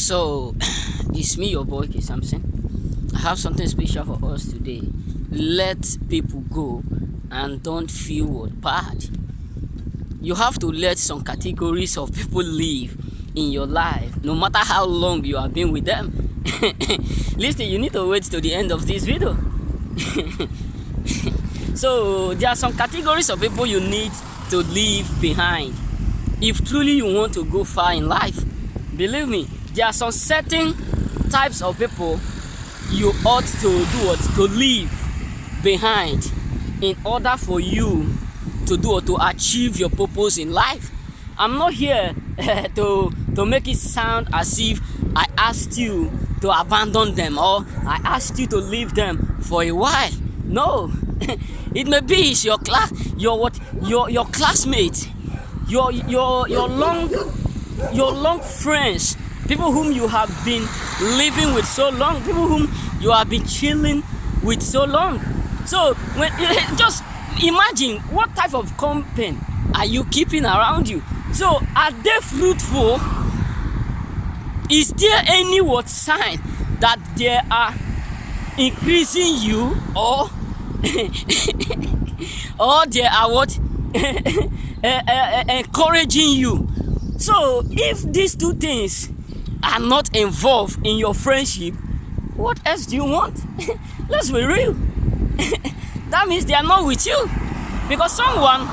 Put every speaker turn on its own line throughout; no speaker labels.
So, it's me, your boy, K. Samson. I have something special for us today. Let people go and don't feel what bad. You have to let some categories of people live in your life, no matter how long you have been with them. Listen, you need to wait till the end of this video. So, there are some categories of people you need to leave behind if truly you want to go far in life. Believe me, there are some certain types of people you ought to do what to leave behind in order for you to do or to achieve your purpose in life. I'm not here to make it sound as if I asked you to abandon them or I asked you to leave them for a while. No. It may be it's your class, your classmates, your long friends, people whom you have been living with so long, people whom you have been chilling with so long. So when just imagine what type of company are you keeping around you. So are they fruitful? Is there any sign that they are increasing you or or they are encouraging you? So if these two things are not involved in your friendship, what else do you want? Let's be real. That means they are not with you. Because someone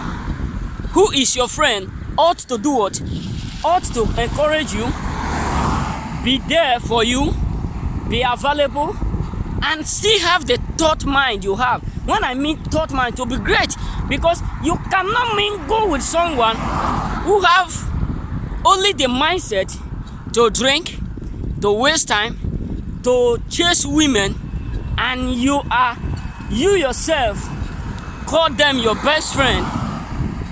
who is your friend ought to do what? Ought to encourage you, be there for you, be available, and still have the thought mind you have. When I mean thought mind, to be great, because you cannot mingle with someone who have only the mindset to drink, to waste time, to chase women, and you yourself call them your best friend,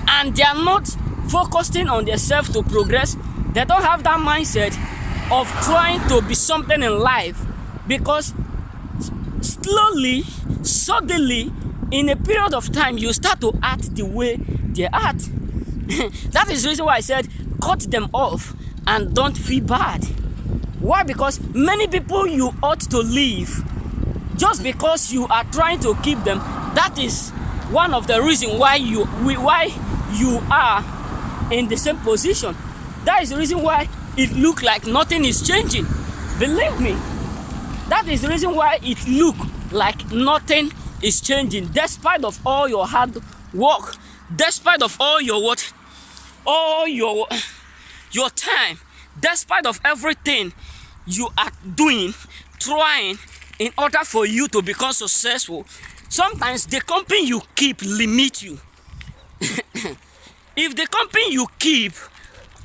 and they are not focusing on themselves to progress. They don't have that mindset of trying to be something in life, because slowly, suddenly, in a period of time, you start to act the way they act. That is the reason why I said cut them off and don't feel bad. Why? Because many people you ought to leave just because you are trying to keep them. That is one of the reasons why you are in the same position. That is the reason why it looks like nothing is changing. Believe me, that is the reason why it looks like nothing is changing, despite of all your hard work, despite of all your your time, despite of everything you are doing, trying in order for you to become successful. Sometimes the company you keep limit you. If the company you keep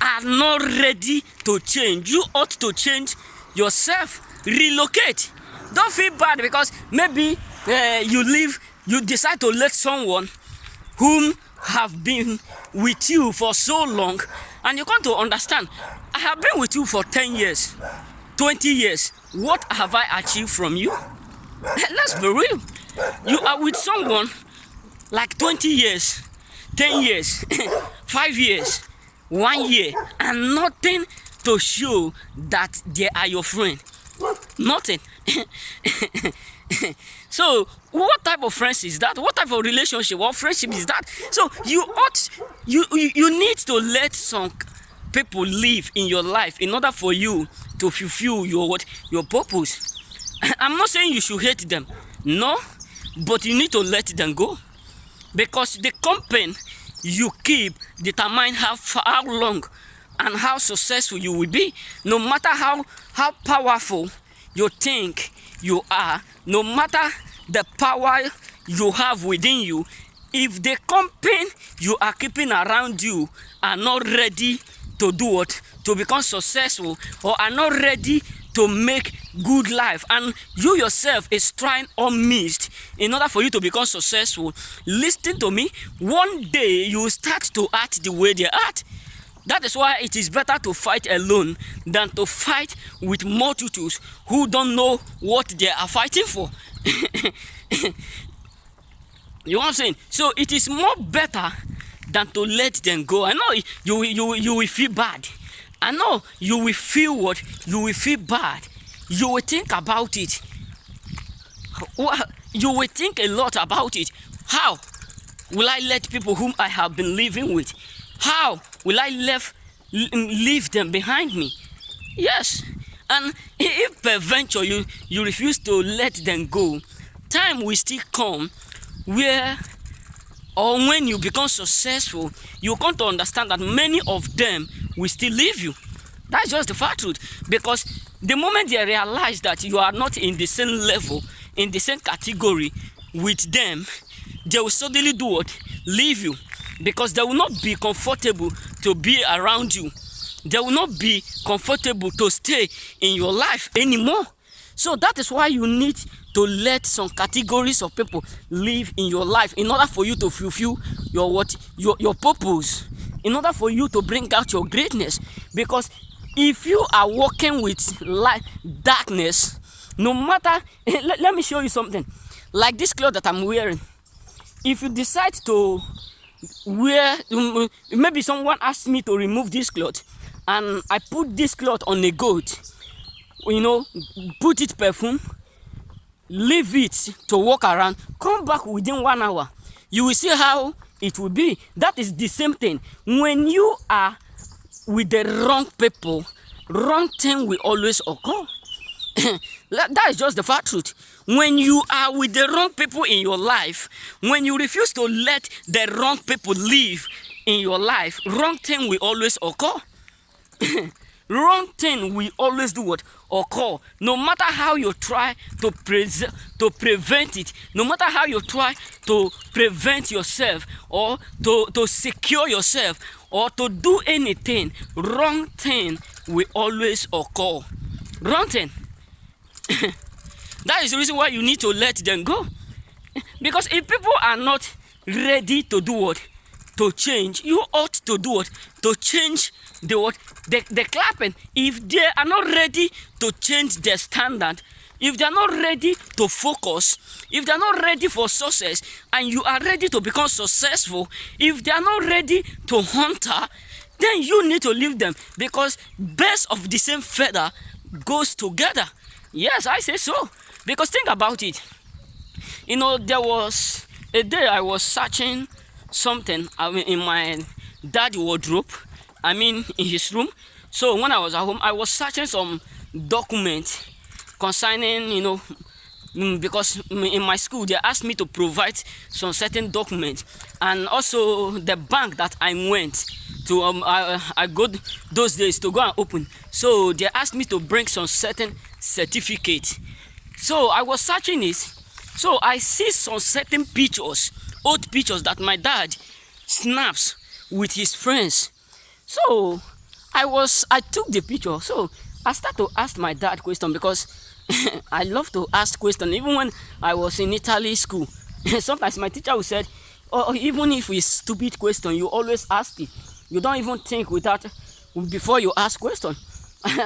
are not ready to change, you ought to change yourself, relocate. Don't feel bad because maybe you decide to let someone whom have been with you for so long, and you come to understand, I have been with you for 10 years, 20 years. What have I achieved from you? Let's be real. You are with someone like 20 years, 10 years, 5 years, 1 year, and nothing to show that they are your friend. Nothing. So what type of friends is that? What type of relationship or friendship is that? So you need to let some people live in your life in order for you to fulfill your purpose. I'm not saying you should hate them, no, but you need to let them go, because the company you keep determine how long and how successful you will be. No matter how powerful you think you are, no matter the power you have within you, if the company you are keeping around you are not ready to do what? To become successful, or are not ready to make good life, and you yourself is trying on missed in order for you to become successful, listen to me, one day you will start to act the way they act. That is why it is better to fight alone than to fight with multitudes who don't know what they are fighting for. You know what I'm saying? So it is more better than to let them go. I know you will feel bad. I know you will feel what? You will feel bad. You will think about it. You will think a lot about it. How will I let people whom I have been living with? How will I leave them behind me? Yes. And if peradventure you refuse to let them go, time will still come where, or when you become successful, you come to understand that many of them will still leave you. That's just the fact truth. Because the moment they realize that you are not in the same level, in the same category with them, they will suddenly do what? Leave you. Because they will not be comfortable to be around you. They will not be comfortable to stay in your life anymore. So that is why you need to let some categories of people live in your life in order for you to fulfill your purpose, in order for you to bring out your greatness. Because if you are working with light, darkness, no matter, let me show you something. Like this cloth that I'm wearing. If you decide to wear, maybe someone asked me to remove this cloth, and I put this cloth on a goat, put it perfume, leave it to walk around, come back within 1 hour, you will see how it will be. That is the same thing. When you are with the wrong people, wrong thing will always occur. That is just the fact truth. When you are with the wrong people in your life, when you refuse to let the wrong people live in your life, wrong thing will always occur. Wrong thing will always do what? Occur. No matter how you try to prevent it, no matter how you try to prevent yourself or to secure yourself or to do anything, wrong thing will always occur. Wrong thing. That is the reason why you need to let them go. Because if people are not ready to do what? To change, you ought to do what? To change the what? The clapping. If they are not ready to change their standard, if they are not ready to focus, if they are not ready for success, and you are ready to become successful, if they are not ready to hunter, then you need to leave them. Because birds of the same feather goes together. Yes, I say so. Because think about it. There was a day I was searching something in my dad's wardrobe, in his room. So when I was at home, I was searching some documents concerning, because in my school they asked me to provide some certain documents, and also the bank that I went to, I go those days to go and open. So they asked me to bring some certain certificate. So I was searching it. So I see some certain pictures, old pictures that my dad snaps with his friends. So I took the picture. So I started to ask my dad question, because I love to ask questions. Even when I was in Italy school, sometimes my teacher would say, oh, even if it's stupid question, you always ask it. You don't even think before you ask question.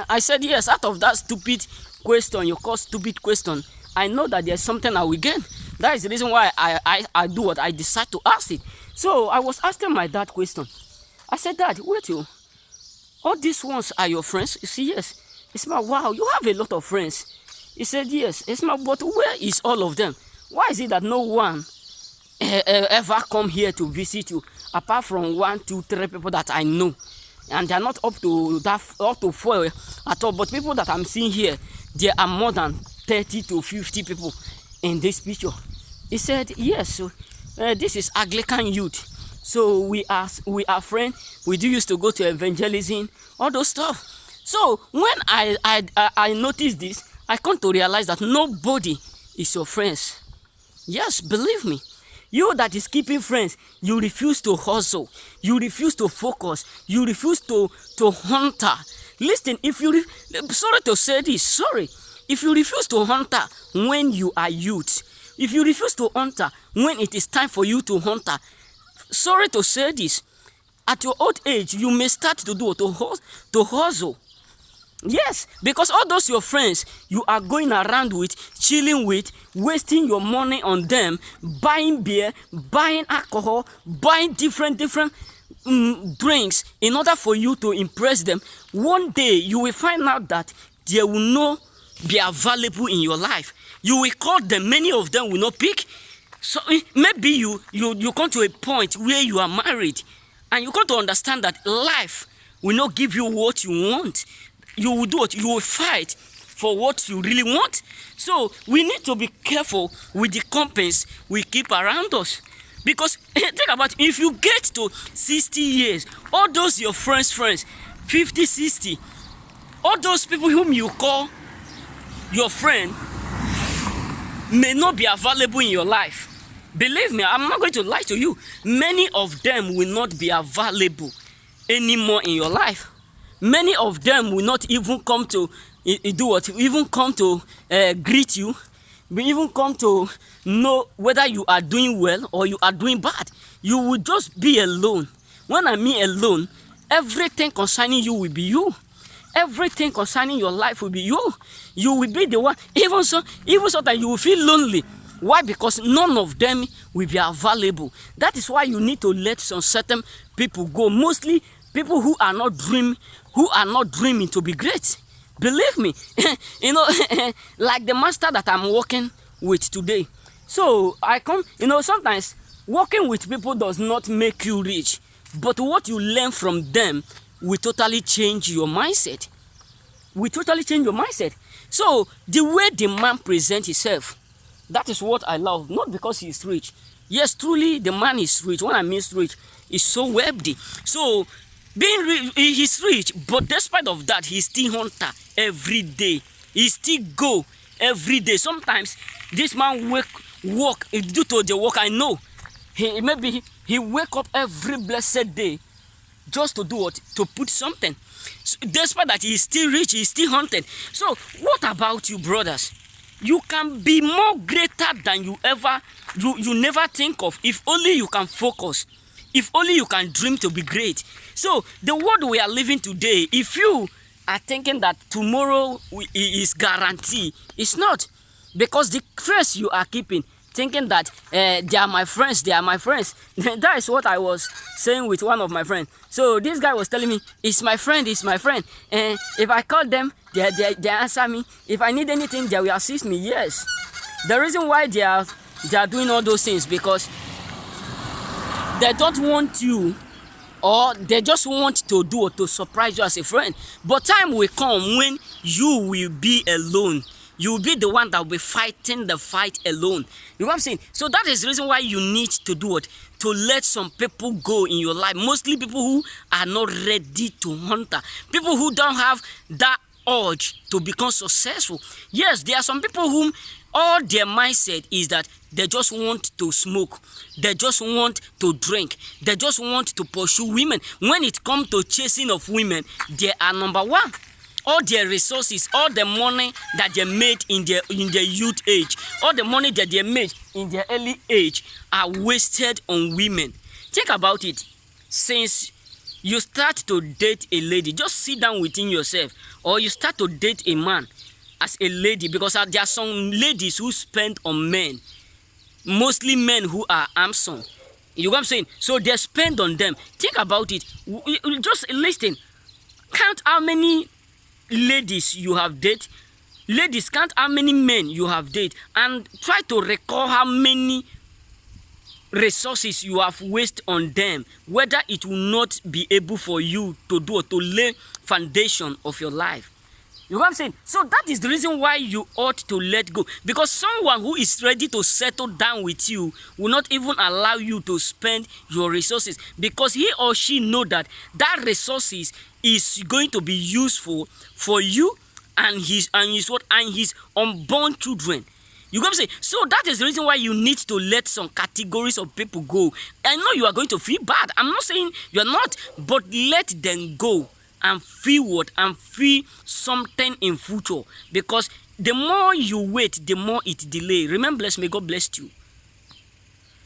I said, yes, out of that stupid question, you call stupid question, I know that there's something I will gain. That is the reason why I do what I decide to ask it. So I was asking my dad question. I said, Dad, wait, all these ones are your friends? You see, yes. He said, wow, you have a lot of friends. He said, yes. He said, but where is all of them? Why is it that no one ever come here to visit you, apart from 1, 2, 3 people that I know? And they are not up to 4 at all. But people that I'm seeing here, there are more than 30 to 50 people in this picture. He said, yes, so, this is Anglican youth. So we are friends. We do used to go to evangelism, all those stuff. So when I noticed this, I come to realize that nobody is your friends. Yes, believe me. You that is keeping friends, you refuse to hustle, you refuse to focus, you refuse to hunter. Listen, sorry to say this, sorry. If you refuse to hunter when you are youth, if you refuse to hunter when it is time for you to hunter, sorry to say this, at your old age, you may start to do to hustle. Yes, because all those your friends you are going around with, chilling with, wasting your money on them, buying beer, buying alcohol, buying different drinks in order for you to impress them, one day you will find out that they will not be available in your life. You will call them, many of them will not pick. So maybe you come to a point where you are married and you come to understand that life will not give you what you want. You will do what? You will fight for what you really want. So we need to be careful with the companies we keep around us. Because think about it, if you get to 60 years, all those your friends, 50, 60, all those people whom you call your friend may not be available in your life. Believe me, I'm not going to lie to you. Many of them will not be available anymore in your life. Many of them will not even come to do what? Even come to greet you. Will even come to know whether you are doing well or you are doing bad. You will just be alone. When I mean alone, everything concerning you will be you. Everything concerning your life will be you. You will be the one. Even so that you will feel lonely. Why? Because none of them will be available. That is why you need to let some certain people go. Mostly people who are not dreaming to be great. Believe me, like the master that I'm working with today. So I come, sometimes working with people does not make you rich, but what you learn from them will totally change your mindset. So the way the man presents himself, that is what I love. Not because he's rich. Yes, truly the man is rich. When I mean rich, he's so wealthy. So he's rich, but despite of that, he's still hunter every day. He still go every day. Sometimes this man work due to the work. I know maybe he wake up every blessed day just to do what? To put something. So, despite that, he's still rich, he's still hunted. So what about you, brothers? You can be more greater than you never think of, if only you can focus, if only you can dream to be great. So the world we are living today, if you are thinking that tomorrow is guaranteed, it's not. Because the phrase you are keeping, thinking that they are my friends. That is what I was saying with one of my friends. So this guy was telling me, it's my friend. If I call them, they answer me. If I need anything, they will assist me. Yes. The reason why they are doing all those things, because they don't want you, or they just want to do or to surprise you as a friend. But time will come when you will be alone. You will be the one that will be fighting the fight alone. You know what I'm saying? So that is the reason why you need to do what? To let some people go in your life. Mostly people who are not ready to hunter. People who don't have that urge to become successful. Yes, there are some people whom all their mindset is that they just want to smoke. They just want to drink. They just want to pursue women. When it comes to chasing of women, they are number one. All their resources, all the money that they made in their youth age, all the money that they made in their early age are wasted on women. Think about it. Since you start to date a lady, just sit down within yourself, or you start to date a man as a lady, because there are some ladies who spend on men, mostly men who are handsome. You know what I'm saying? So they spend on them. Think about it. Just listen. Count how many ladies you have dated. Ladies, count how many men you have dated, and try to recall how many resources you have wasted on them, whether it will not be able for you to do or to lay foundation of your life. You know what I'm saying? So that is the reason why you ought to let go, because someone who is ready to settle down with you will not even allow you to spend your resources, because he or she know that resources is going to be useful for you and his unborn children. You know what I'm saying? So that is the reason why you need to let some categories of people go. I know you are going to feel bad. I'm not saying you're not, but let them go and feel what? And feel something in future. Because the more you wait, the more it delay. Remember, may God bless you.